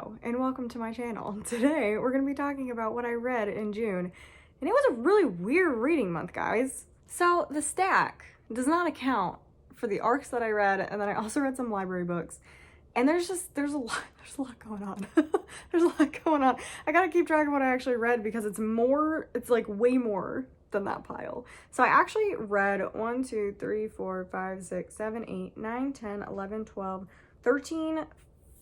Hello and welcome to my channel. Today we're going to be talking about what I read in June, and it was a really weird reading month, guys. So the stack does not account for the arcs that I read, and then I also read some library books, and there's a lot going on. There's a lot going on. I gotta keep track of what I actually read because it's like way more than that pile. So I actually read 1, 2, 3, 4, 5, 6, 7, 8, 9, 10, 11, 12, 13,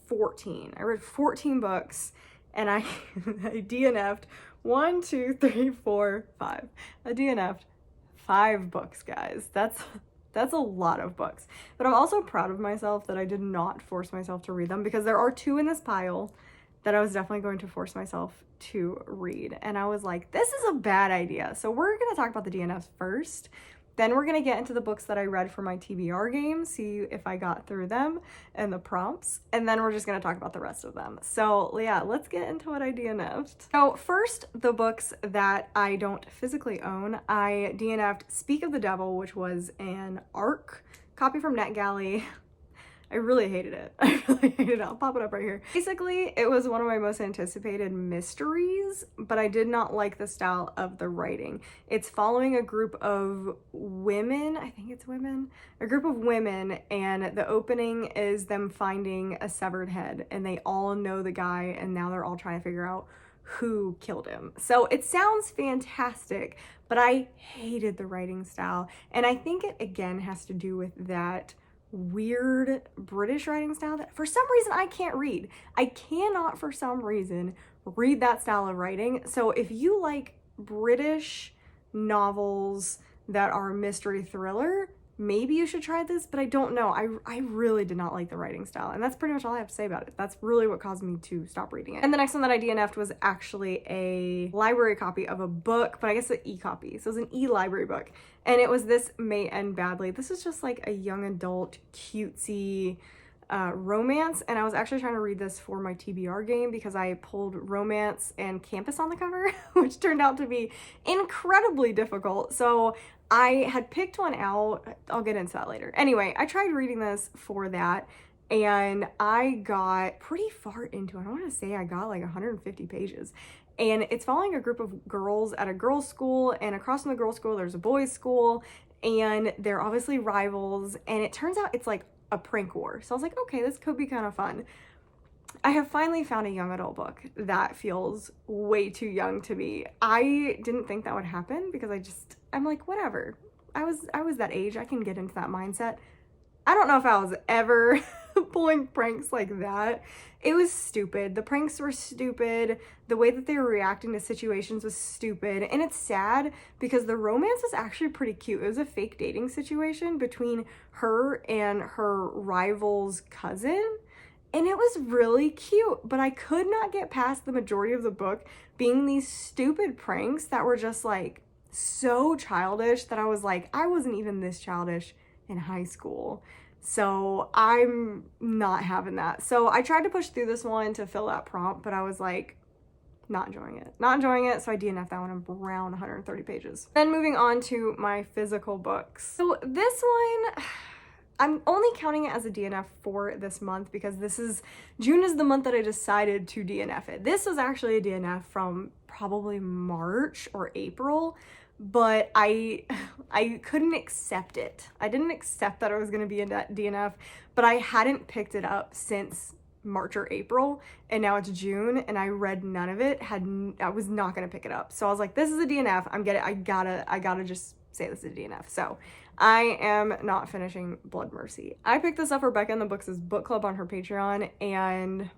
14. I read 14 books and I DNF'd 1, 2, 3, 4, 5. I DNF'd 5 books, guys. That's a lot of books. But I'm also proud of myself that I did not force myself to read them, because there are 2 in this pile that I was definitely going to force myself to read. And I was like, this is a bad idea. So we're going to talk about the DNFs first. Then we're going to get into the books that I read for my TBR game, see if I got through them and the prompts, and then we're just going to talk about the rest of them. So yeah, let's get into what I DNF'd. So first, the books that I don't physically own. I DNF'd Speak of the Devil, which was an ARC copy from NetGalley. I really hated it. I really hated it. I'll pop it up right here. Basically, it was one of my most anticipated mysteries, but I did not like the style of the writing. It's following a group of women, I think it's women, a group of women, and the opening is them finding a severed head, and they all know the guy, and now they're all trying to figure out who killed him. So it sounds fantastic, but I hated the writing style, and I think it again has to do with that weird British writing style that for some reason I can't read. I cannot for some reason read that style of writing. So if you like British novels that are mystery thriller, maybe you should try this, but I don't know. I really did not like the writing style, and that's pretty much all I have to say about it. That's really what caused me to stop reading it. And the next one that I DNF'd was actually a library copy of a book, but I guess an e-copy. So it was an e-library book, and it was This May End Badly. This is just like a young adult cutesy romance, and I was actually trying to read this for my TBR game because I pulled romance and campus on the cover, which turned out to be incredibly difficult. So I had picked one out. I'll get into that later. Anyway, I tried reading this for that, and I got pretty far into it. I want to say I got like 150 pages. And it's following a group of girls at a girls' school, and across from the girls' school, there's a boys' school, and they're obviously rivals, and it turns out it's like a prank war. So I was like, okay, this could be kind of fun. I have finally found a young adult book that feels way too young to me. I didn't think that would happen because I'm like, whatever. I was that age. I can get into that mindset. I don't know if I was ever pulling pranks like that. It was stupid. The pranks were stupid. The way that they were reacting to situations was stupid. And it's sad because the romance is actually pretty cute. It was a fake dating situation between her and her rival's cousin. And it was really cute, but I could not get past the majority of the book being these stupid pranks that were just like so childish that I was like, I wasn't even this childish in high school. So I'm not having that. So I tried to push through this one to fill that prompt, but I was like, not enjoying it. Not enjoying it, so I DNF'd that one around 130 pages. Then moving on to my physical books. So this one, I'm only counting it as a DNF for this month because June is the month that I decided to DNF it. This was actually a DNF from probably March or April, but I couldn't accept it. I didn't accept that I was going to be in that DNF, but I hadn't picked it up since March or April, and now it's June, and I read none of it. I was not going to pick it up. So I was like, this is a DNF. I gotta just say this is a DNF. So I am not finishing Blood Mercy. I picked this up for Becca in the Books' book club on her Patreon, and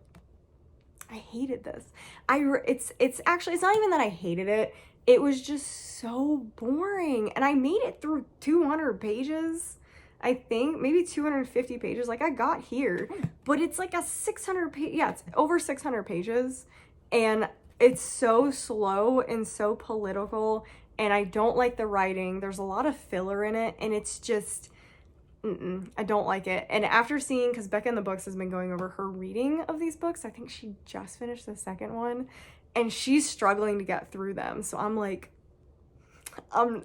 I hated this. It's not even that I hated it. It was just so boring, and I made it through 200 pages. I think maybe 250 pages. Like I got here, but it's like a 600 page. Yeah, it's over 600 pages, and it's so slow and so political. And I don't like the writing. There's a lot of filler in it, and it's just, I don't like it. And after seeing, because Becca in the Books has been going over her reading of these books, I think she just finished the second one, and she's struggling to get through them. So I'm like,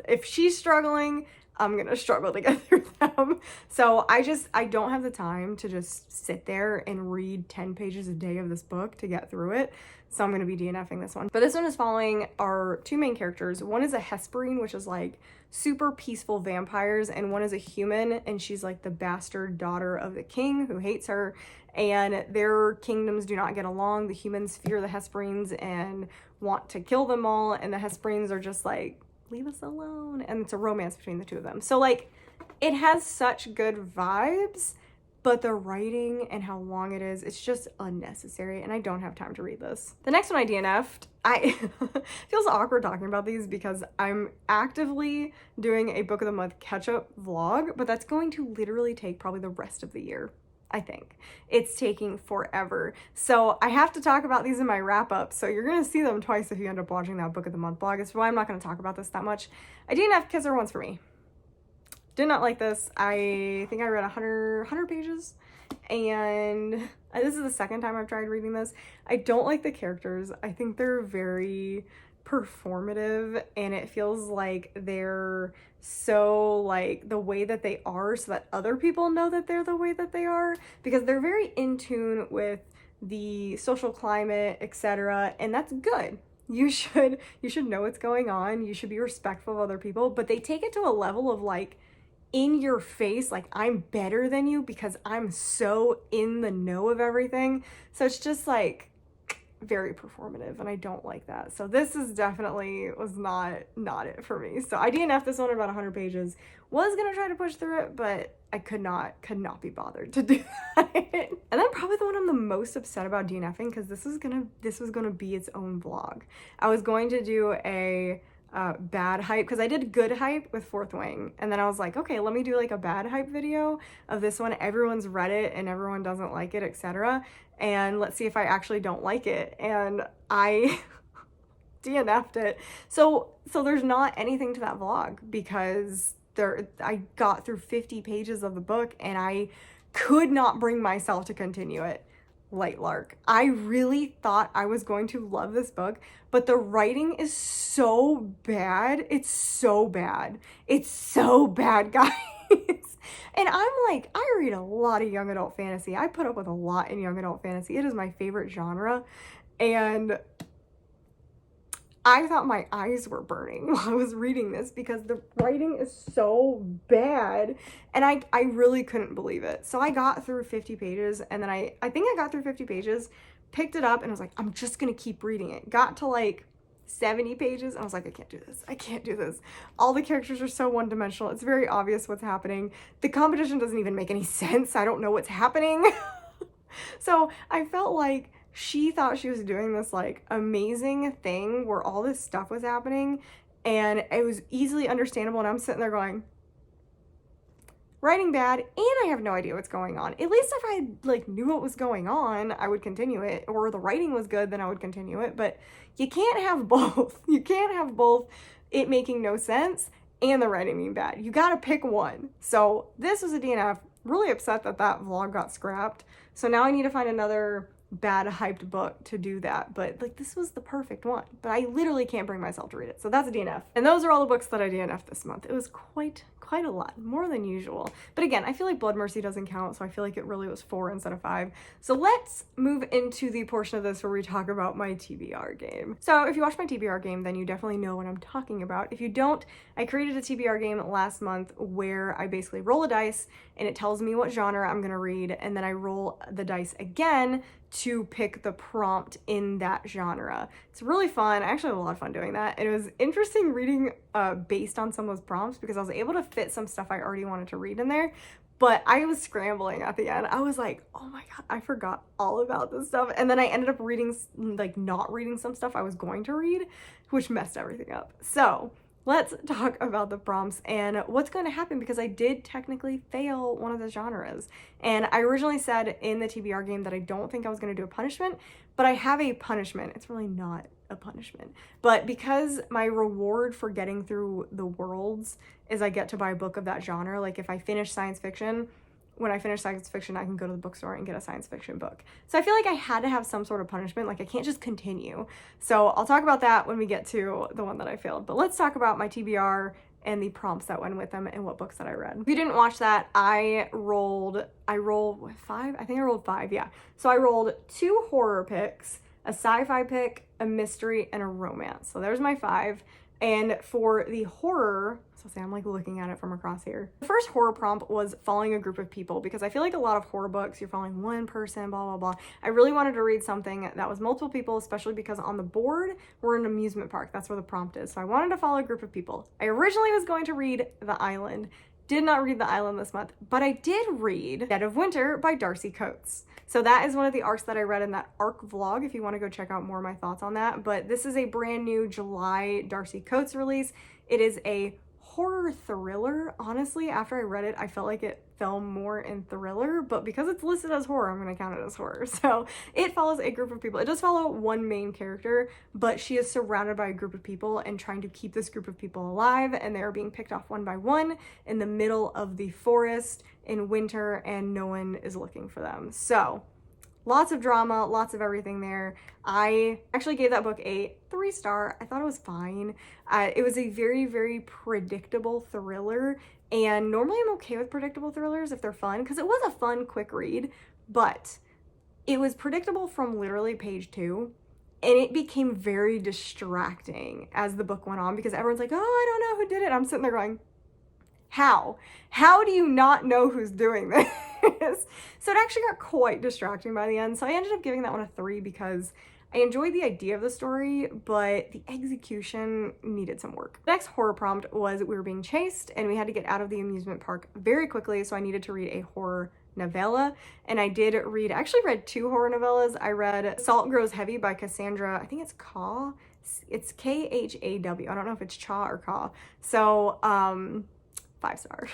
if she's struggling, I'm gonna struggle to get through them. So I don't have the time to just sit there and read 10 pages a day of this book to get through it. So I'm gonna be DNFing this one. But this one is following our two main characters. One is a Hesperine, which is like super peaceful vampires, and one is a human, and she's like the bastard daughter of the king who hates her, and their kingdoms do not get along. The humans fear the Hesperines and want to kill them all, and the Hesperines are just like, leave us alone. And it's a romance between the two of them. So like, it has such good vibes, but the writing and how long it is, it's just unnecessary, and I don't have time to read this. The next one I DNF'd, it feels awkward talking about these because I'm actively doing a book of the month catch-up vlog, but that's going to literally take probably the rest of the year. I think it's taking forever. So I have to talk about these in my wrap up. So you're going to see them twice if you end up watching that book of the month vlog. It's why I'm not going to talk about this that much. I DNF Kisser Once for Me. Did not like this. I think I read 100 pages, and this is the second time I've tried reading this. I don't like the characters. I think they're very performative, and it feels like they're so like the way that they are so that other people know that they're the way that they are, because they're very in tune with the social climate, etc., and that's good. You should know what's going on. You should be respectful of other people, but they take it to a level of like in your face, like I'm better than you because I'm so in the know of everything. So it's just like very performative, and I don't like that. So this is definitely was not it for me. So I DNF'd this one at about 100 pages. Was gonna try to push through it, but I could not be bothered to do that. And then probably the one I'm the most upset about DNFing, because this was gonna be its own vlog. I was going to do a bad hype, because I did good hype with Fourth Wing, and then I was like, okay, let me do like a bad hype video of this one. Everyone's read it and everyone doesn't like it, etc., and let's see if I actually don't like it. And I DNF'd it. So there's not anything to that vlog, because I got through 50 pages of the book and I could not bring myself to continue it. Light Lark. I really thought I was going to love this book, but the writing is so bad. It's so bad. It's so bad, guys. And I'm like, I read a lot of young adult fantasy. I put up with a lot in young adult fantasy. It is my favorite genre. And I thought my eyes were burning while I was reading this because the writing is so bad, and I really couldn't believe it. So I got through 50 pages, and then I think I got through 50 pages, picked it up, and I was like, I'm just gonna keep reading it. Got to like 70 pages, and I was like, I can't do this. I can't do this. All the characters are so one-dimensional. It's very obvious what's happening. The competition doesn't even make any sense. I don't know what's happening. So I felt like she thought she was doing this like amazing thing where all this stuff was happening and it was easily understandable, and I'm sitting there going, writing bad, and I have no idea what's going on. At least if I like knew what was going on, I would continue it, or the writing was good, then I would continue it. But you can't have both. You can't have both it making no sense and the writing being bad. You gotta pick one. So this was a DNF. Really upset that vlog got scrapped. So now I need to find another bad hyped book to do that, but like this was the perfect one, but I literally can't bring myself to read it. So that's a DNF. And those are all the books that I DNF'd this month. It was quite a lot, more than usual. But again, I feel like Blood Mercy doesn't count, so I feel like it really was 4 instead of 5. So let's move into the portion of this where we talk about my TBR game. So if you watch my TBR game, then you definitely know what I'm talking about. If you don't, I created a TBR game last month where I basically roll a dice and it tells me what genre I'm gonna read, and then I roll the dice again to pick the prompt in that genre. It's really fun. I actually had a lot of fun doing that. And it was interesting reading based on some of those prompts, because I was able to fit some stuff I already wanted to read in there, but I was scrambling at the end. I was like, oh my God, I forgot all about this stuff. And then I ended up reading, like not reading some stuff I was going to read, which messed everything up. So let's talk about the prompts and what's going to happen, because I did technically fail one of the genres. And I originally said in the TBR game that I don't think I was going to do a punishment, but I have a punishment. It's really not a punishment. But because my reward for getting through the worlds is I get to buy a book of that genre, like if I finish science fiction, when I finish science fiction, I can go to the bookstore and get a science fiction book. So I feel like I had to have some sort of punishment. Like I can't just continue. So I'll talk about that when we get to the one that I failed. But let's talk about my TBR and the prompts that went with them and what books that I read. If you didn't watch that, I rolled 5? I think I rolled 5, yeah. So I rolled 2 horror picks, a sci-fi pick, a mystery, and a romance. So there's my 5. And for the horror, so say I'm like looking at it from across here. The first horror prompt was following a group of people, because I feel like a lot of horror books, you're following one person, blah, blah, blah. I really wanted to read something that was multiple people, especially because on the board, we're in an amusement park. That's where the prompt is. So I wanted to follow a group of people. I originally was going to read The Island. Did not read The Island this month, but I did read Dead of Winter by Darcy Coates. So that is one of the arcs that I read in that arc vlog, if you want to go check out more of my thoughts on that. But this is a brand new July Darcy Coates release. It is a horror thriller. Honestly, after I read it, I felt like it fell more in thriller, but because it's listed as horror, I'm going to count it as horror. So it follows a group of people. It does follow one main character, but she is surrounded by a group of people and trying to keep this group of people alive, and they are being picked off one by one in the middle of the forest in winter, and no one is looking for them. So lots of drama, lots of everything there. I actually gave that book a 3-star. I thought it was fine. It was a very, very predictable thriller, and normally I'm okay with predictable thrillers if they're fun, because it was a fun, quick read, but it was predictable from literally page 2, and it became very distracting as the book went on, because everyone's like, oh, I don't know who did it. I'm sitting there going, how? How do you not know who's doing this? So it actually got quite distracting by the end. So I ended up giving that one a 3 because I enjoyed the idea of the story, but the execution needed some work. The next horror prompt was we were being chased and we had to get out of the amusement park very quickly. So I needed to read a horror novella, and I did read, I actually read 2 horror novellas. I read Salt Grows Heavy by Cassandra, I think it's Kaw. It's Khaw. I don't know if it's Cha or Kaw. So 5-star.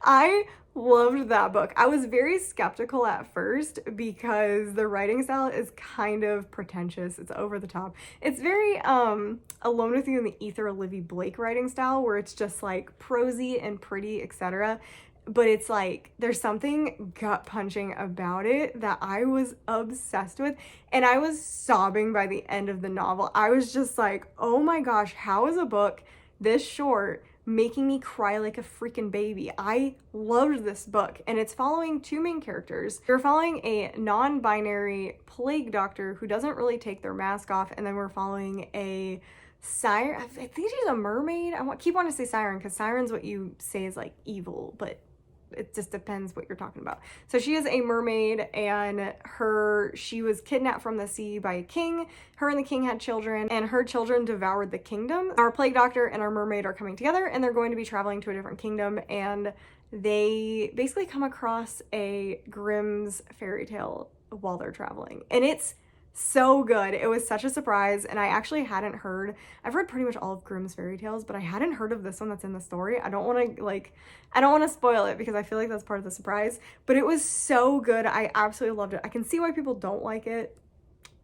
I loved that book. I was very skeptical at first because the writing style is kind of pretentious. It's over the top. It's very Alone with You in the Ether, Livy Blake writing style, where it's just like prosy and pretty, etc. But it's like there's something gut punching about it that I was obsessed with, and I was sobbing by the end of the novel. I was just like, oh my gosh, how is a book this short making me cry like a freaking baby? I loved this book, and it's following 2 main characters. We're following a non-binary plague doctor who doesn't really take their mask off, and then we're following a siren. I think she's a mermaid. Keep wanting to say siren because siren's what you say is like evil, but it just depends what you're talking about. So she is a mermaid, and she was kidnapped from the sea by a king. Her and the king had children, and her children devoured the kingdom. Our plague doctor and our mermaid are coming together, and they're going to be traveling to a different kingdom, and they basically come across a Grimm's fairy tale while they're traveling, and it's so good. It was such a surprise, and I actually hadn't heard, I've read pretty much all of Grimm's fairy tales, but I hadn't heard of this one that's in the story. I don't want to spoil it because I feel like that's part of the surprise, but it was so good. I absolutely loved it. I can see why people don't like it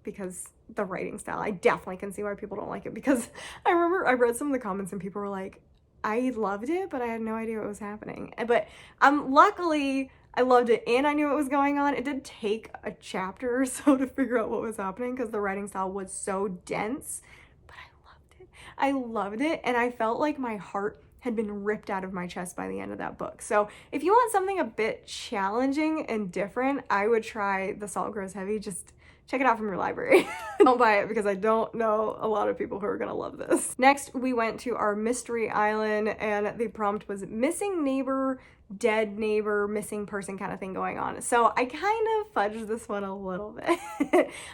because the writing style. I definitely can see why people don't like it, because I remember I read some of the comments and people were like, I loved it, but I had no idea what was happening. But luckily I loved it, and I knew what was going on. It did take a chapter or so to figure out what was happening because the writing style was so dense, but I loved it. I loved it, and I felt like my heart had been ripped out of my chest by the end of that book. So if you want something a bit challenging and different, I would try The Salt Grows Heavy. Just check it out from your library. Don't buy it because I don't know a lot of people who are gonna love this. Next, we went to our mystery island, and the prompt was missing neighbor, dead neighbor, missing person kind of thing going on. So I kind of fudged this one a little bit.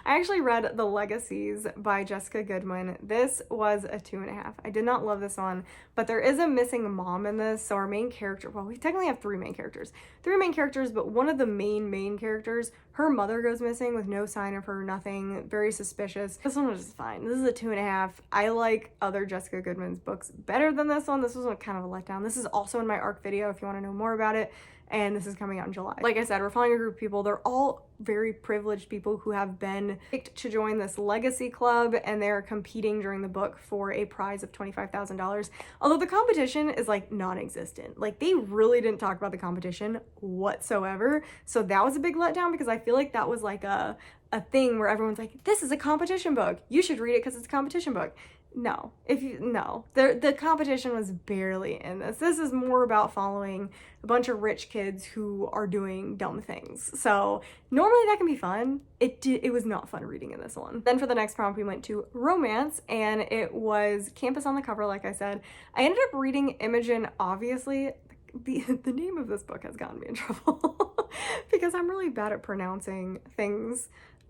I actually read The Legacies by Jessica Goodwin. This was a 2.5. I did not love this one, but there is a missing mom in this. So our main character, well, we technically have 3 main characters. 3 main characters, but one of the main characters, her mother goes missing with no sign of her, nothing, very suspicious. This one was just fine. This is a 2.5. I like other Jessica Goodwin's books better than this one. This was kind of a letdown. This is also in my ARC video if you want to know more about it, and this is coming out in July. Like I said, we're following a group of people. They're all very privileged people who have been picked to join this legacy club, and they're competing during the book for a prize of $25,000. Although the competition is like non-existent. Like they really didn't talk about the competition whatsoever. So that was a big letdown because I feel like that was like a a thing where everyone's like, this is a competition book, you should read it because it's a competition book. No, the competition was barely in this. This is more about following a bunch of rich kids who are doing dumb things. So normally that can be fun. It was not fun reading in this one. Then for the next prompt, we went to romance, and it was Campus on the Cover, like I said. I ended up reading Imogen, obviously. The name of this book has gotten me in trouble because I'm really bad at pronouncing things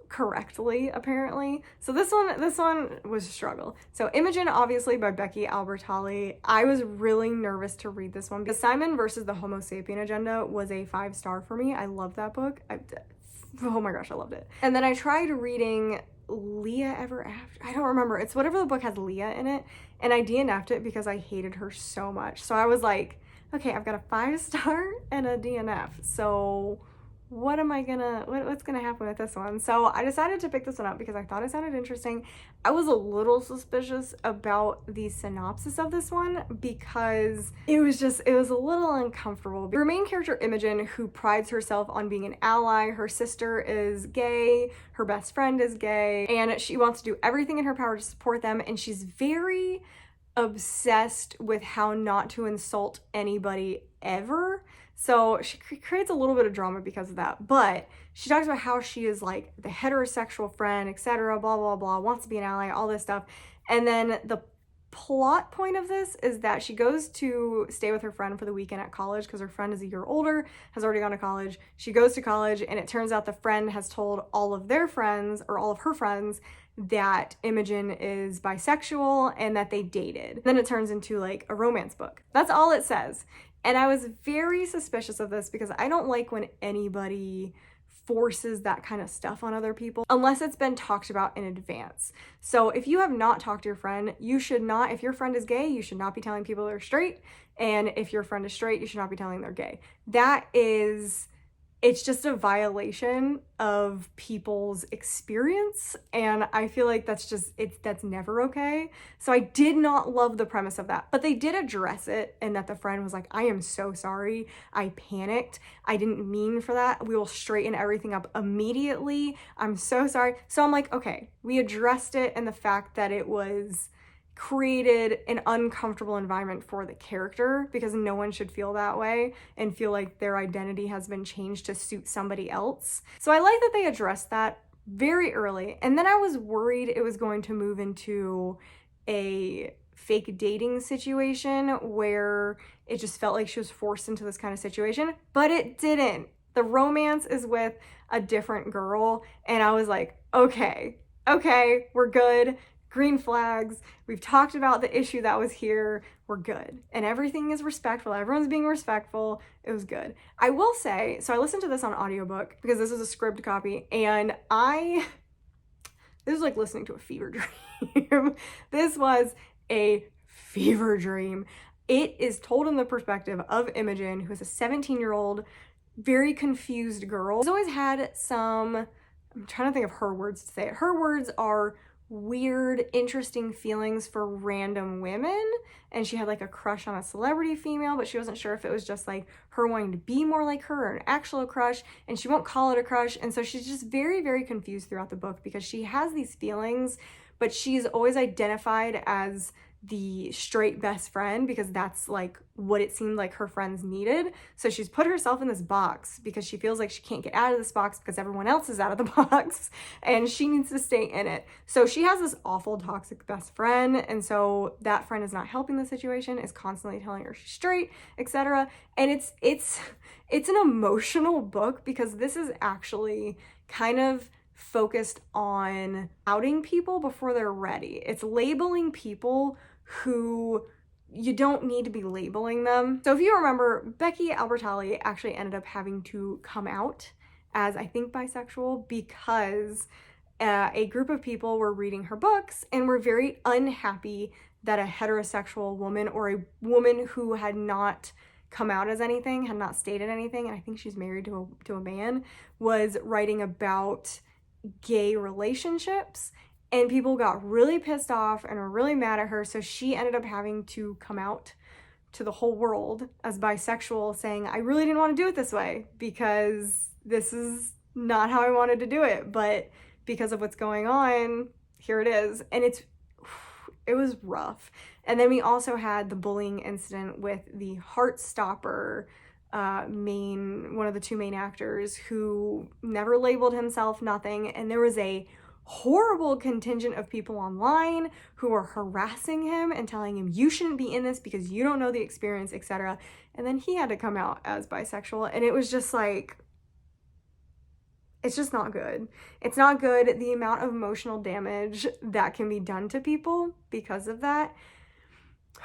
correctly, apparently. So this one was a struggle. So Imogen, obviously, by Becky Albertalli. I was really nervous to read this one because Simon versus the Homo Sapien Agenda was a 5-star for me. I love that book. Oh my gosh, I loved it. And then I tried reading Leah Ever After. I don't remember. It's whatever the book has Leah in it. And I DNF'd it because I hated her so much. So I was like, okay, I've got a 5-star and a DNF. So what's gonna happen with this one? So I decided to pick this one up because I thought it sounded interesting. I was a little suspicious about the synopsis of this one because it was a little uncomfortable. Your main character, Imogen, who prides herself on being an ally, her sister is gay, her best friend is gay, and she wants to do everything in her power to support them, and she's very obsessed with how not to insult anybody ever. So she creates a little bit of drama because of that, but she talks about how she is like the heterosexual friend, etc., blah, blah, blah, wants to be an ally, all this stuff. And then the plot point of this is that she goes to stay with her friend for the weekend at college because her friend is a year older, has already gone to college. She goes to college, and it turns out the friend has told all of their friends, or all of her friends, that Imogen is bisexual and that they dated. Then it turns into like a romance book. That's all it says. And I was very suspicious of this because I don't like when anybody forces that kind of stuff on other people unless it's been talked about in advance. So if you have not talked to your friend, you should not, if your friend is gay, you should not be telling people they're straight. And if your friend is straight, you should not be telling they're gay. It's just a violation of people's experience, and I feel like that's never okay. So I did not love the premise of that, but they did address it, and that the friend was like, I am so sorry, I panicked, I didn't mean for that, we will straighten everything up immediately, I'm so sorry. So I'm like, okay, we addressed it, and the fact that it was created an uncomfortable environment for the character because no one should feel that way and feel like their identity has been changed to suit somebody else. So I like that they addressed that very early. And then I was worried it was going to move into a fake dating situation where it just felt like she was forced into this kind of situation, but it didn't. The romance is with a different girl, and I was like, okay, we're good. Green flags. We've talked about the issue that was here. We're good. And everything is respectful. Everyone's being respectful. It was good. I will say, so I listened to this on audiobook because this is a script copy, and this was like listening to a fever dream. This was a fever dream. It is told in the perspective of Imogen, who is a 17-year-old, very confused girl. She's always had I'm trying to think of her words to say it. Her words are weird, interesting feelings for random women, and she had like a crush on a celebrity female, but she wasn't sure if it was just like her wanting to be more like her or an actual crush, and she won't call it a crush. And so she's just very, very confused throughout the book because she has these feelings, but she's always identified as the straight best friend because that's like what it seemed like her friends needed. So she's put herself in this box because she feels like she can't get out of this box because everyone else is out of the box and she needs to stay in it. So she has this awful toxic best friend, and so that friend is not helping the situation, is constantly telling her she's straight, etc. And it's an emotional book because this is actually kind of focused on outing people before they're ready. It's labeling people who you don't need to be labeling them. So if you remember, Becky Albertalli actually ended up having to come out as, I think, bisexual because a group of people were reading her books and were very unhappy that a heterosexual woman, or a woman who had not come out as anything, had not stated anything, and I think she's married to a man, was writing about gay relationships, and people got really pissed off and were really mad at her. So she ended up having to come out to the whole world as bisexual, saying, I really didn't want to do it this way because this is not how I wanted to do it, but because of what's going on, here it is. And it was rough. And then we also had the bullying incident with the Heartstopper one of the two main actors, who never labeled himself, nothing. And there was a horrible contingent of people online who were harassing him and telling him, you shouldn't be in this because you don't know the experience, etc. And then he had to come out as bisexual, and it was just like, it's just not good. It's not good. The amount of emotional damage that can be done to people because of that.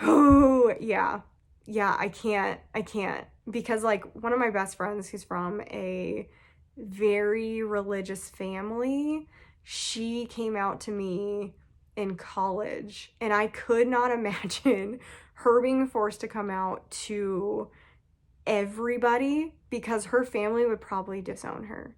Oh, yeah. Yeah, I can't. Because like one of my best friends who's from a very religious family, she came out to me in college, and I could not imagine her being forced to come out to everybody because her family would probably disown her.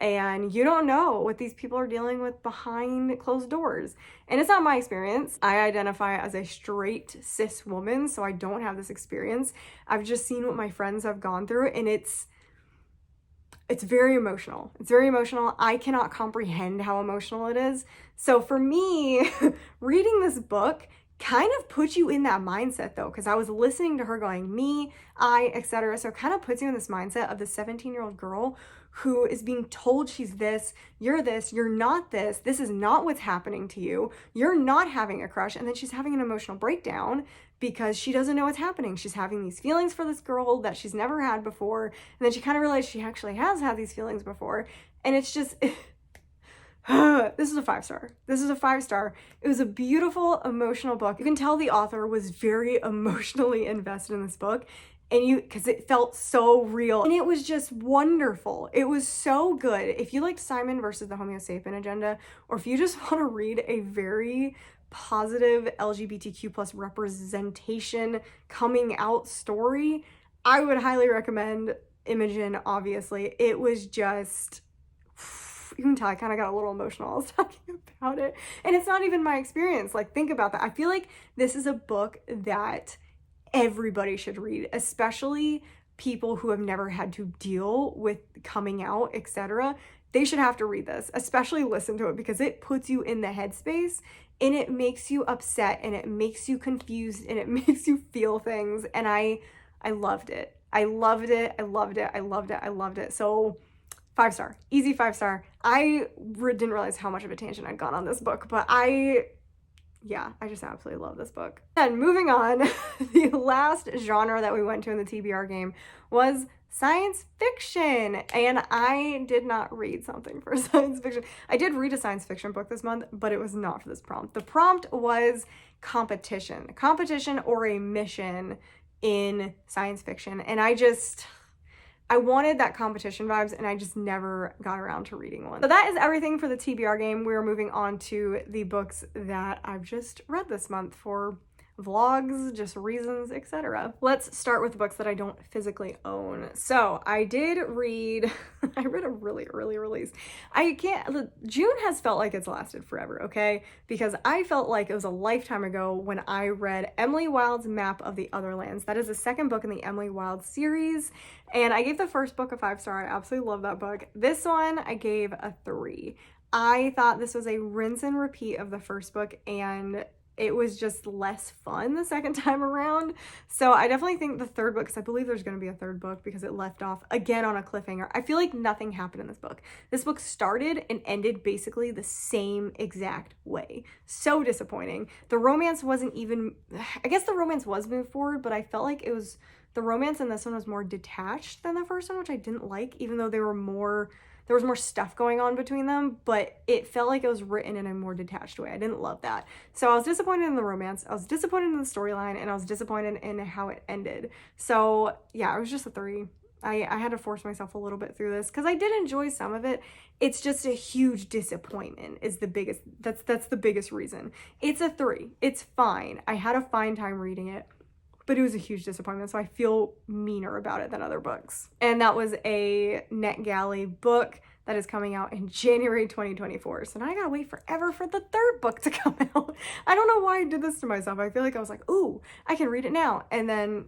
And you don't know what these people are dealing with behind closed doors. And it's not my experience. I identify as a straight cis woman, so I don't have this experience. I've just seen what my friends have gone through, and it's very emotional. It's very emotional. I cannot comprehend how emotional it is. So for me, reading this book kind of puts you in that mindset though, because I was listening to her going, me, I, etc. So it kind of puts you in this mindset of the 17-year-old girl who is being told she's this, you're not this is not what's happening to you, you're not having a crush, and then she's having an emotional breakdown because she doesn't know what's happening. She's having these feelings for this girl that she's never had before, and then she kind of realized she actually has had these feelings before, and it's just... This is a 5-star. This is a 5-star. It was a beautiful, emotional book. You can tell the author was very emotionally invested in this book, and because it felt so real, and it was just wonderful. It was so good. If you liked Simon versus the Homo sapien agenda, or if you just want to read a very positive LGBTQ plus representation coming out story, I would highly recommend Imogen. Obviously, it was just... You can tell I kind of got a little emotional while I was talking about it. And it's not even my experience. Like, think about that. I feel like this is a book that everybody should read, especially people who have never had to deal with coming out, etc. They should have to read this, especially listen to it, because it puts you in the headspace, and it makes you upset, and it makes you confused, and it makes you feel things. And I loved it. I loved it. So 5-star, easy 5-star. I didn't realize how much of a tangent I'd gone on this book, but I just absolutely love this book. And moving on, the last genre that we went to in the TBR game was science fiction. And I did not read something for science fiction. I did read a science fiction book this month, but it was not for this prompt. The prompt was competition or a mission in science fiction. And I wanted that competition vibes, and I just never got around to reading one. So that is everything for the TBR game. We're moving on to the books that I've just read this month for vlogs, just reasons, etc. Let's start with books that I don't physically own. So I did read, I read a really early release. June has felt like it's lasted forever, okay? Because I felt like it was a lifetime ago when I read Emily Wilde's Map of the Otherlands. That is the second book in the Emily Wilde series. And I gave the first book a 5-star. I absolutely love that book. This one I gave a 3. I thought this was a rinse and repeat of the first book, and it was just less fun the second time around. So I definitely think the third book, because I believe there's going to be a third book, because it left off again on a cliffhanger. I feel like nothing happened in this book. This book started and ended basically the same exact way. So disappointing. The romance wasn't even, I guess the romance was moved forward, but I felt like the romance in this one was more detached than the first one, which I didn't like, even though there was more stuff going on between them, but it felt like it was written in a more detached way. I didn't love that. So I was disappointed in the romance, I was disappointed in the storyline, and I was disappointed in how it ended. So yeah, it was just a 3. I had to force myself a little bit through this because I did enjoy some of it. It's just a huge disappointment is the biggest, that's the biggest reason. It's a 3. It's fine. I had a fine time reading it, but it was a huge disappointment, so I feel meaner about it than other books. And that was a NetGalley book that is coming out in January 2024. So now I gotta wait forever for the third book to come out. I don't know why I did this to myself. I feel like I was like, ooh, I can read it now. And then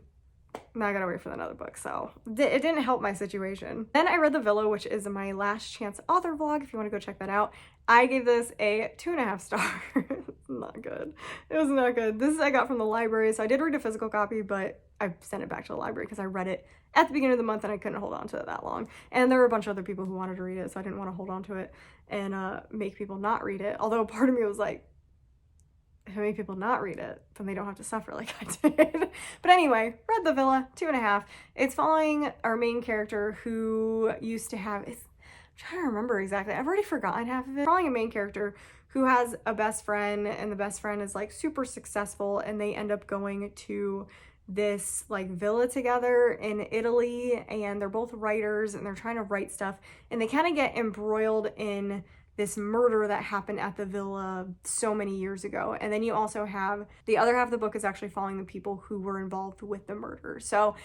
now I gotta wait for another book, so it didn't help my situation. Then I read The Villa, which is my last chance author vlog, if you want to go check that out. I gave this a 2.5 stars. It's not good. It was not good. This I got from the library, so I did read a physical copy, but I sent it back to the library because I read it at the beginning of the month and I couldn't hold on to it that long. And there were a bunch of other people who wanted to read it, so I didn't want to hold on to it and make people not read it. Although part of me was like, if I make people not read it, then they don't have to suffer like I did. But anyway, read The Villa, 2.5. It's following our main character who used to have, I'm trying to remember exactly, I've already forgotten half of it. Following a main character who has a best friend, and the best friend is like super successful, and they end up going to this like villa together in Italy, and they're both writers and they're trying to write stuff, and they kind of get embroiled in this murder that happened at the villa so many years ago. And then you also have the other half of the book is actually following the people who were involved with the murder. So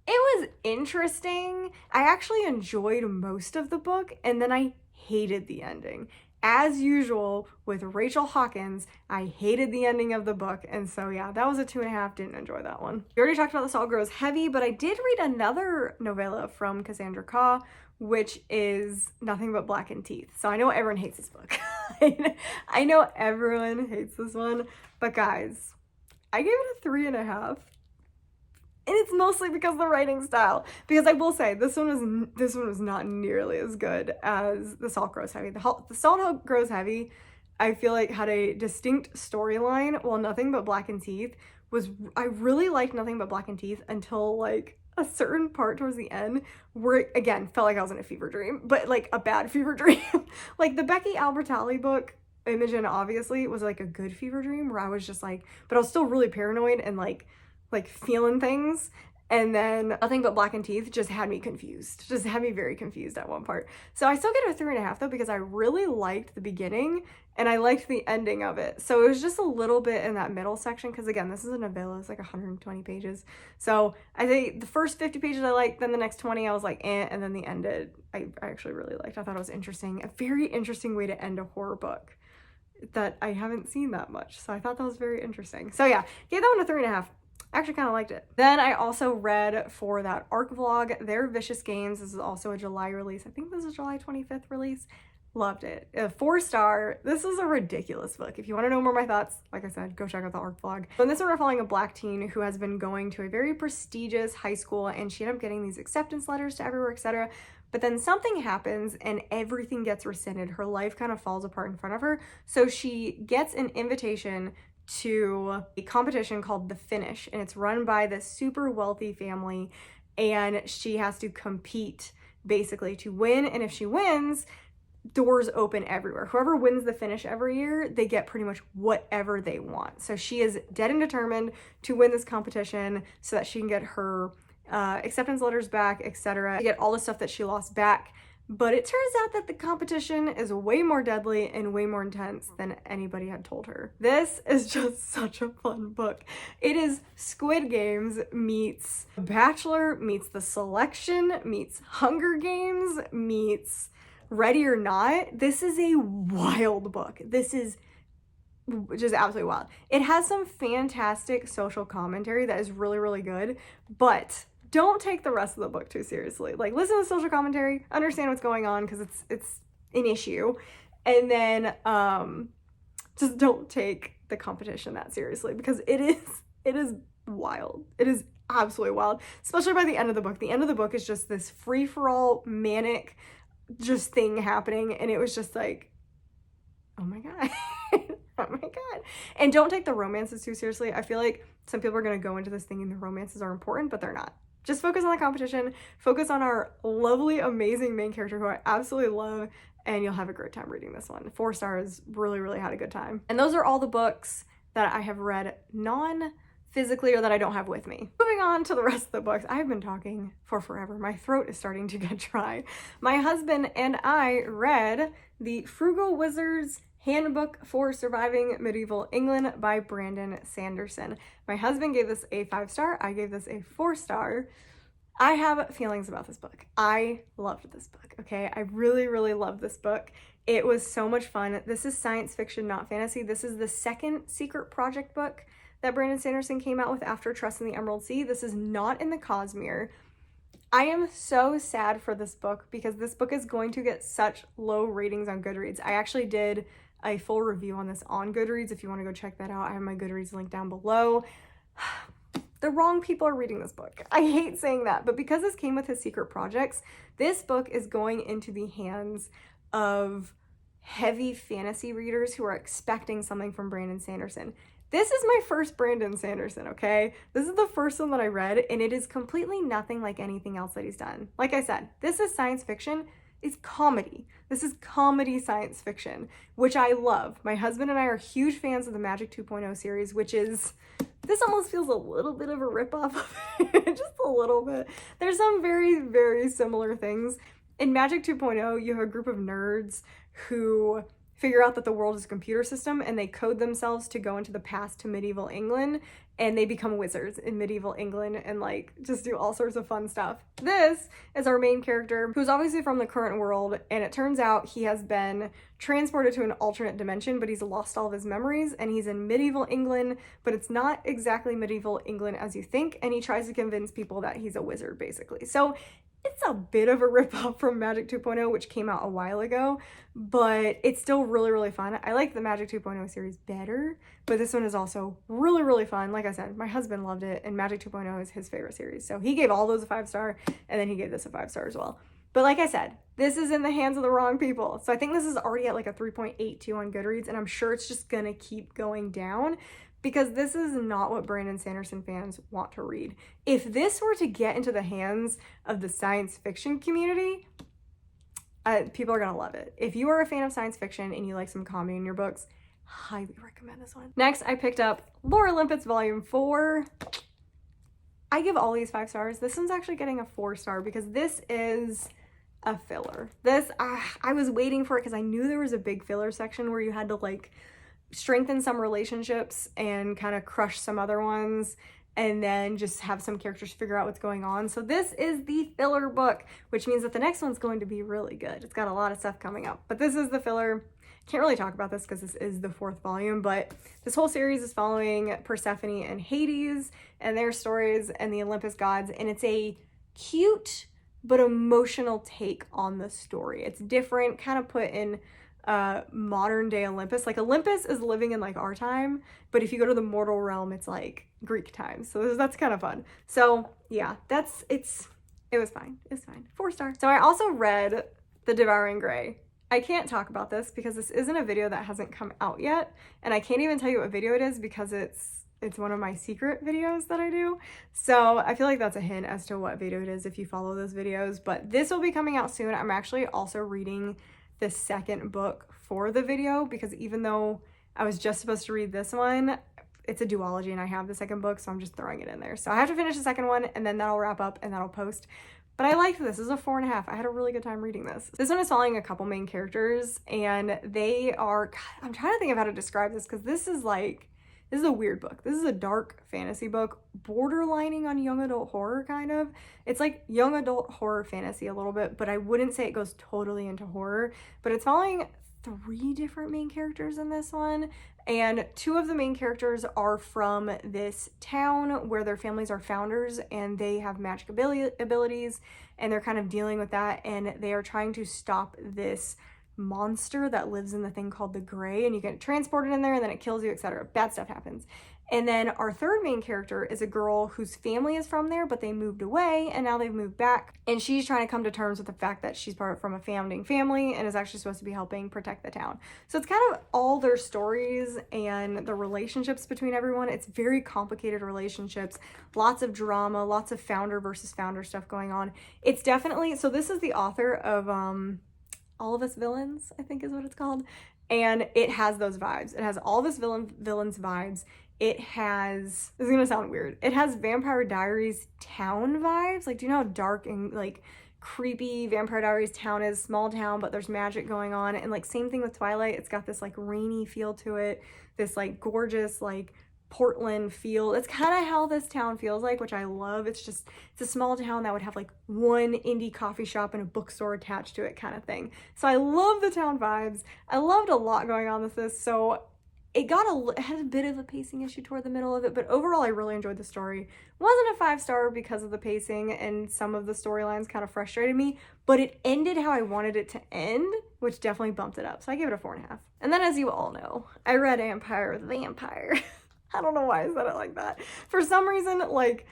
it was interesting. I actually enjoyed most of the book, and then I hated the ending. As usual with Rachel Hawkins, I hated the ending of the book, and so yeah, that was a 2.5. Didn't enjoy that one. We already talked about This All Grows Heavy, but I did read another novella from Cassandra Khaw, which is Nothing But Blackened Teeth. So I know everyone hates this book. I know everyone hates this one, but guys, I gave it a 3.5. And it's mostly because of the writing style. Because I will say, this one was not nearly as good as The Salt Grows Heavy. The Salt Grows Heavy, I feel like, had a distinct storyline, while Nothing But Blackened Teeth was, I really liked Nothing But Blackened Teeth until like a certain part towards the end where it, again, felt like I was in a fever dream, but like a bad fever dream. Like the Becky Albertalli book, Imogen, obviously, was like a good fever dream where I was just like, but I was still really paranoid and like feeling things. And then Nothing But Blackened Teeth just had me confused, just had me very confused at one part. So I still get a 3.5 though, because I really liked the beginning and I liked the ending of it. So it was just a little bit in that middle section, because again, this is a novella, it's like 120 pages. So I think the first 50 pages I liked, then the next 20 I was like, eh, and then the ended I actually really liked. I thought it was interesting, a very interesting way to end a horror book that I haven't seen that much. So I thought that was very interesting. So yeah, gave that one a 3.5. Actually kind of liked it. Then I also read for that ARC vlog, their Vicious Games. This is also a July release. I think this is July 25th release. Loved it. A 4-star. This is a ridiculous book. If you want to know more of my thoughts, like I said, go check out the ARC vlog. So in this one, we're following a Black teen who has been going to a very prestigious high school, and she ended up getting these acceptance letters to everywhere, etc. But then something happens and everything gets rescinded. Her life kind of falls apart in front of her. So she gets an invitation to a competition called The Finish, and it's run by this super wealthy family, and she has to compete basically to win, and if she wins, doors open everywhere. Whoever wins The Finish every year, they get pretty much whatever they want. So she is dead and determined to win this competition so that she can get her acceptance letters back, etc., get all the stuff that she lost back. But it turns out that the competition is way more deadly and way more intense than anybody had told her. This is just such a fun book. It is Squid Games meets Bachelor, meets The Selection, meets Hunger Games, meets Ready or Not. This is a wild book. This is just absolutely wild. It has some fantastic social commentary that is really, really good, but don't take the rest of the book too seriously. Like, listen to the social commentary, understand what's going on, because it's an issue, and then just don't take the competition that seriously, because it is wild. It is absolutely wild, especially by the end of the book. The end of the book is just this free-for-all manic just thing happening, and it was just like, oh my god. Oh my god. And don't take the romances too seriously. I feel like some people are going to go into this thinking the romances are important, but they're not. Just focus on the competition, focus on our lovely, amazing main character who I absolutely love, and you'll have a great time reading this one. 4 stars, really, really had a good time. And those are all the books that I have read non-physically or that I don't have with me. Moving on to the rest of the books. I've been talking for forever. My throat is starting to get dry. My husband and I read the Frugal Wizard's Handbook for Surviving Medieval England by Brandon Sanderson. My husband gave this a 5-star. I gave this a 4-star. I have feelings about this book. I loved this book, okay? I really, really loved this book. It was so much fun. This is science fiction, not fantasy. This is the second secret project book that Brandon Sanderson came out with after Trust in the Emerald Sea. This is not in the Cosmere. I am so sad for this book because this book is going to get such low ratings on Goodreads. I actually did a full review on this on Goodreads. If you want to go check that out, I have my Goodreads link down below. The wrong people are reading this book. I hate saying that, but because this came with his secret projects, this book is going into the hands of heavy fantasy readers who are expecting something from Brandon Sanderson. This is my first Brandon Sanderson, okay? This is the first one that I read, and it is completely nothing like anything else that he's done. Like I said, this is science fiction. It's comedy. This is comedy science fiction, which I love. My husband and I are huge fans of the Magic 2.0 series, which is, this almost feels a little bit of a ripoff of it, just a little bit. There's some very, very similar things. In Magic 2.0, you have a group of nerds who figure out that the world is a computer system, and they code themselves to go into the past to medieval England, and they become wizards in medieval England and like just do all sorts of fun stuff. This is our main character, who's obviously from the current world, and it turns out he has been transported to an alternate dimension, but he's lost all of his memories, and he's in medieval England, but it's not exactly medieval England as you think, and he tries to convince people that he's a wizard, basically. So it's a bit of a ripoff from Magic 2.0, which came out a while ago, but it's still really, really fun. I like the Magic 2.0 series better, but this one is also really, really fun. Like I said, my husband loved it, and Magic 2.0 is his favorite series. So he gave all those a 5-star, and then he gave this a 5-star as well. But like I said, this is in the hands of the wrong people. So I think this is already at like a 3.82 on Goodreads, and I'm sure it's just gonna keep going down, because this is not what Brandon Sanderson fans want to read. If this were to get into the hands of the science fiction community, people are gonna love it. If you are a fan of science fiction and you like some comedy in your books, highly recommend this one. Next, I picked up Lore Olympus Volume 4. I give all these 5 stars. This one's actually getting a 4-star because this is a filler. This, I was waiting for it because I knew there was a big filler section where you had to like strengthen some relationships and kind of crush some other ones, and then just have some characters figure out what's going on. So this is the filler book, which means that the next one's going to be really good. It's got a lot of stuff coming up, but this is the filler. Can't really talk about this because this is the 4th volume, but this whole series is following Persephone and Hades and their stories and the Olympus gods, and it's a cute but emotional take on the story. It's different, kind of put in modern day Olympus. Like Olympus is living in like our time, but if you go to the mortal realm, it's like Greek times. So that's kind of fun. So yeah, it was fine. It's fine. 4-star. So I also read The Devouring Gray. I can't talk about this because this isn't a video that hasn't come out yet, and I can't even tell you what video it is because it's one of my secret videos that I do. So I feel like that's a hint as to what video it is if you follow those videos, but this will be coming out soon. I'm actually also reading the second book for the video because even though I was just supposed to read this one, it's a duology and I have the second book, so I'm just throwing it in there. So I have to finish the second one and then that'll wrap up and that'll post. But I liked this. This is a 4.5. I had a really good time reading this. This one is following a couple main characters, and they are, God, I'm trying to think of how to describe this because this is a weird book. This is a dark fantasy book, borderlining on young adult horror, kind of. It's like young adult horror fantasy a little bit, but I wouldn't say it goes totally into horror. But it's following 3 different main characters in this one, and 2 of the main characters are from this town where their families are founders and they have magic abilities, and they're kind of dealing with that, and they are trying to stop this monster that lives in the thing called the Gray, and you get transported in there and then it kills you, etc. Bad stuff happens. And then our third main character is a girl whose family is from there, but they moved away and now they've moved back, and she's trying to come to terms with the fact that she's from a founding family and is actually supposed to be helping protect the town. So it's kind of all their stories and the relationships between everyone. It's very complicated relationships, lots of drama, lots of founder versus founder stuff going on. It's definitely, so this is the author of All of Us Villains, I think is what it's called. And it has those vibes. It has All of Us Villains vibes. It has, this is gonna sound weird, it has Vampire Diaries town vibes. Like, do you know how dark and like creepy Vampire Diaries town is? Small town, but there's magic going on. And like same thing with Twilight. It's got this like rainy feel to it, this like gorgeous like Portland feel. It's kind of how this town feels like, which I love. It's a small town that would have like one indie coffee shop and a bookstore attached to it kind of thing. So I love the town vibes. I loved a lot going on with this. So it had a bit of a pacing issue toward the middle of it, but overall I really enjoyed the story. Wasn't a 5-star because of the pacing and some of the storylines kind of frustrated me, but it ended how I wanted it to end, which definitely bumped it up. So I gave it a 4.5. And then, as you all know, I read Empire the Vampire. I don't know why I said it like that. For some reason, like,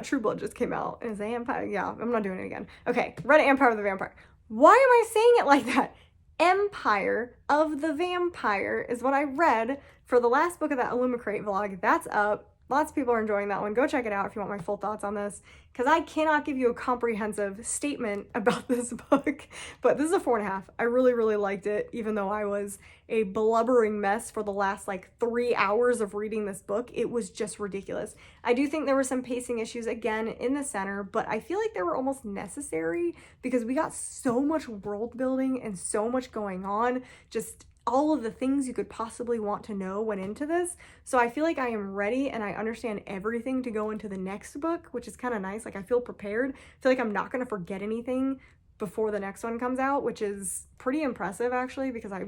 True Blood just came out and it's Empire. Yeah, I'm not doing it again. Okay, read Empire of the Vampire. Why am I saying it like that? Empire of the Vampire is what I read for the last book of that Illumicrate vlog. That's up. Lots of people are enjoying that one. Go check it out if you want my full thoughts on this, because I cannot give you a comprehensive statement about this book, but this is a 4.5. I really, really liked it, even though I was a blubbering mess for the last like 3 hours of reading this book. It was just ridiculous. I do think there were some pacing issues again in the center, but I feel like they were almost necessary because we got so much world building and so much going on. Just all of the things you could possibly want to know went into this. So I feel like I am ready and I understand everything to go into the next book, which is kind of nice. Like, I feel prepared. I feel like I'm not going to forget anything before the next one comes out, which is pretty impressive actually, because I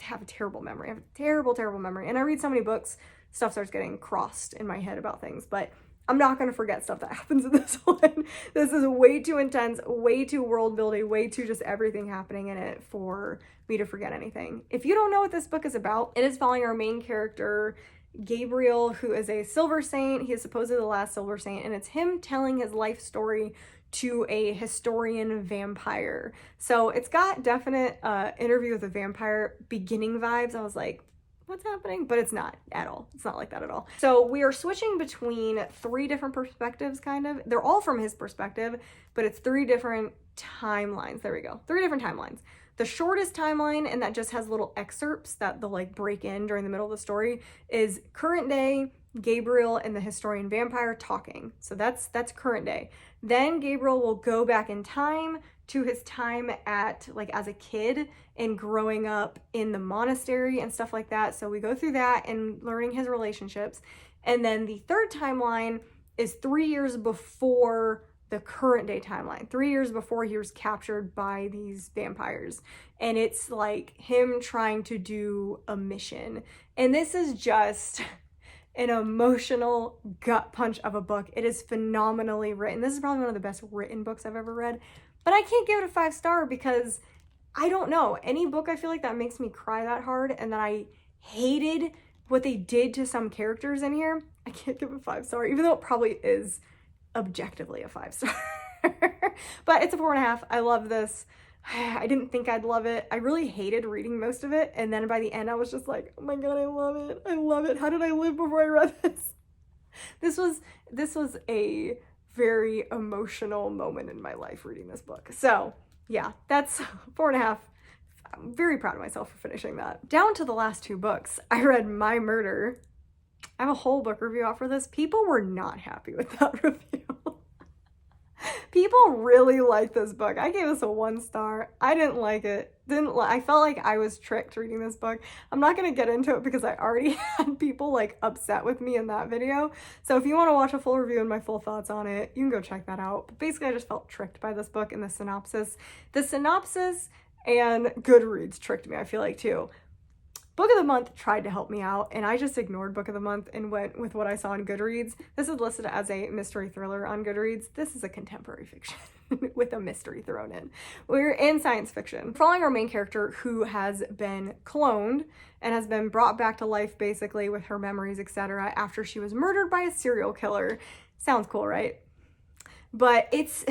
have a terrible memory. I have a terrible, terrible memory. And I read so many books, stuff starts getting crossed in my head about things, but I'm not going to forget stuff that happens in this one. This is way too intense, way too world building, way too just everything happening in it for me to forget anything. If you don't know what this book is about, it is following our main character, Gabriel, who is a silver saint. He is supposedly the last silver saint, and it's him telling his life story to a historian vampire. So it's got definite interview with a vampire beginning vibes. I was like, what's happening? But it's not at all. It's not like that at all. So we are switching between 3 different perspectives, kind of. They're all from his perspective, but it's 3 different timelines. There we go. 3 different timelines. The shortest timeline, and that just has little excerpts that they'll like break in during the middle of the story, is current day, Gabriel and the historian vampire talking. So that's current day. Then Gabriel will go back in time to his time at like as a kid and growing up in the monastery and stuff like that. So we go through that and learning his relationships. And then the third timeline is 3 years before the current day timeline, 3 years before he was captured by these vampires. And it's like him trying to do a mission. And this is just an emotional gut punch of a book. It is phenomenally written. This is probably one of the best written books I've ever read, but I can't give it a 5-star because I don't know. Any book I feel like that makes me cry that hard and that I hated what they did to some characters in here, I can't give it a 5-star, even though it probably is objectively a 5-star. But it's a 4.5. I love this. I didn't think I'd love it. I really hated reading most of it, and then by the end I was just like, oh my god, I love it. I love it. How did I live before I read this? This was a very emotional moment in my life reading this book. So yeah, that's 4.5. I'm very proud of myself for finishing that. Down to the last 2 books. I read My Murder. I have a whole book review out for this. People were not happy with that review. People really liked this book. I gave this a 1 star. I didn't like it. I felt like I was tricked reading this book. I'm not going to get into it because I already had people like upset with me in that video. So if you want to watch a full review and my full thoughts on it, you can go check that out. But basically I just felt tricked by this book and the synopsis. The synopsis and Goodreads tricked me, I feel like, too. Book of the Month tried to help me out, and I just ignored Book of the Month and went with what I saw on Goodreads. This is listed as a mystery thriller on Goodreads. This is a contemporary fiction with a mystery thrown in. We're in science fiction, following our main character who has been cloned and has been brought back to life basically with her memories, etc., after she was murdered by a serial killer. Sounds cool, right? But it's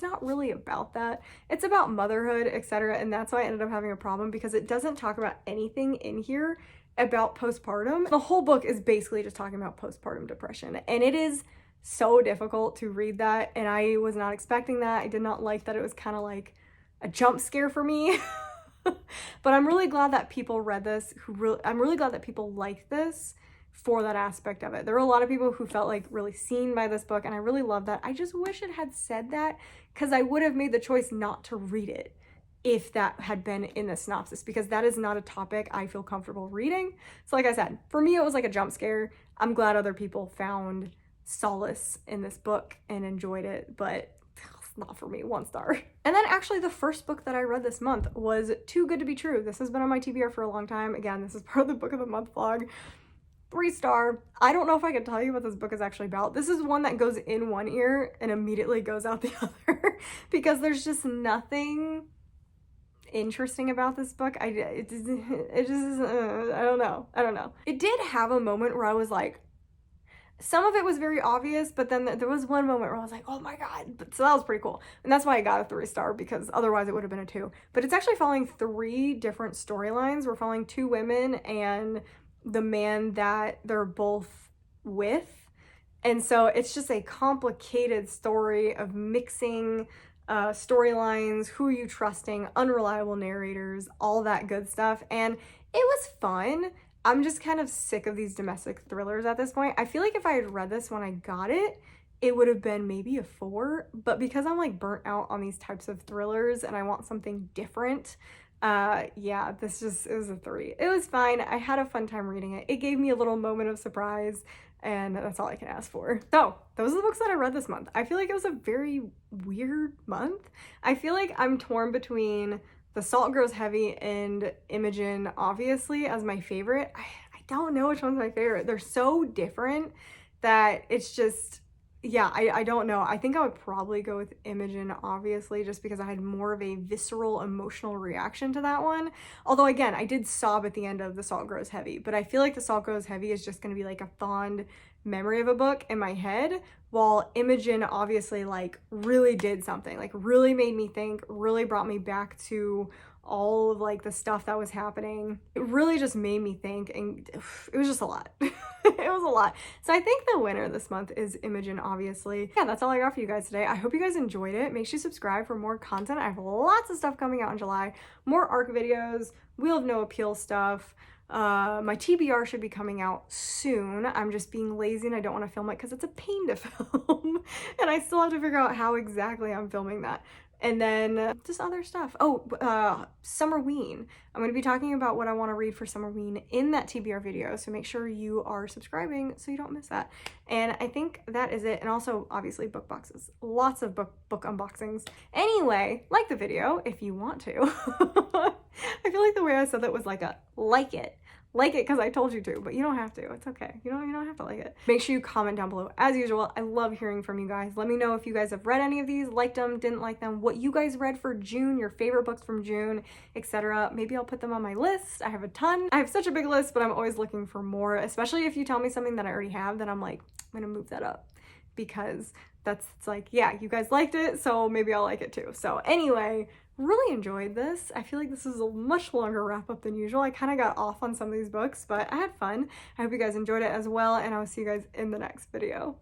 not really about that. It's about motherhood, etc. And that's why I ended up having a problem, because it doesn't talk about anything in here about postpartum. The whole book is basically just talking about postpartum depression. And it is so difficult to read that. And I was not expecting that. I did not like that. It was kind of like a jump scare for me. But I'm really glad that people read this. I'm really glad that people like this for that aspect of it. There were a lot of people who felt like really seen by this book, and I really love that. I just wish it had said that, because I would have made the choice not to read it if that had been in the synopsis, because that is not a topic I feel comfortable reading. So like I said, for me it was like a jump scare. I'm glad other people found solace in this book and enjoyed it, but not for me, 1 star. And then actually the first book that I read this month was Too Good to Be True. This has been on my TBR for a long time. Again, this is part of the Book of the Month vlog. 3 star. I don't know if I can tell you what this book is actually about. This is one that goes in one ear and immediately goes out the other because there's just nothing interesting about this book. It just I don't know. It did have a moment where I was like, some of it was very obvious, but then there was one moment where I was like, oh my god. So that was pretty cool. And that's why I got a 3 star, because otherwise it would have been a 2. But it's actually following 3 different storylines. We're following 2 women and the man that they're both with. And so it's just a complicated story of mixing storylines, who are you trusting, unreliable narrators, all that good stuff. And it was fun. I'm just kind of sick of these domestic thrillers at this point. I feel like if I had read this when I got it, it would have been maybe a 4, but because I'm like burnt out on these types of thrillers and I want something different, yeah, it was a 3. It was fine. I had a fun time reading it. It gave me a little moment of surprise, and that's all I can ask for. So those are the books that I read this month. I feel like it was a very weird month. I feel like I'm torn between The Salt Grows Heavy and Imogen, obviously, as my favorite. I don't know which one's my favorite. They're so different that it's just, yeah, I don't know. I think I would probably go with Imogen, obviously, just because I had more of a visceral, emotional reaction to that one. Although, again, I did sob at the end of The Salt Grows Heavy, but I feel like The Salt Grows Heavy is just going to be like a fond memory of a book in my head, while Imogen obviously like really did something, like really made me think, really brought me back to all of like the stuff that was happening. It really just made me think, and it was just a lot. It was a lot. So I think the winner this month is Imogen, obviously. Yeah, that's all I got for you guys today. I hope you guys enjoyed it. Make sure you subscribe for more content. I have lots of stuff coming out in July, more ARC videos, Wheel of No Appeal stuff. My TBR should be coming out soon. I'm just being lazy and I don't want to film it because it's a pain to film. And I still have to figure out how exactly I'm filming that. And then just other stuff. Oh, Summerween. I'm going to be talking about what I want to read for Summerween in that TBR video, so make sure you are subscribing so you don't miss that. And I think that is it. And also, obviously, book boxes. Lots of book unboxings. Anyway, like the video if you want to. I feel like the way I said that was like a like it. Like it because I told you to, but you don't have to. It's okay. You don't have to like it. Make sure you comment down below. As usual, I love hearing from you guys. Let me know if you guys have read any of these, liked them, didn't like them, what you guys read for June, your favorite books from June, etc. Maybe I'll put them on my list. I have a ton. I have such a big list, but I'm always looking for more, especially if you tell me something that I already have, then I'm like, I'm gonna move that up, because it's like, yeah, you guys liked it, so maybe I'll like it too. So anyway, really enjoyed this. I feel like this is a much longer wrap up than usual. I kind of got off on some of these books, but I had fun. I hope you guys enjoyed it as well, and I will see you guys in the next video.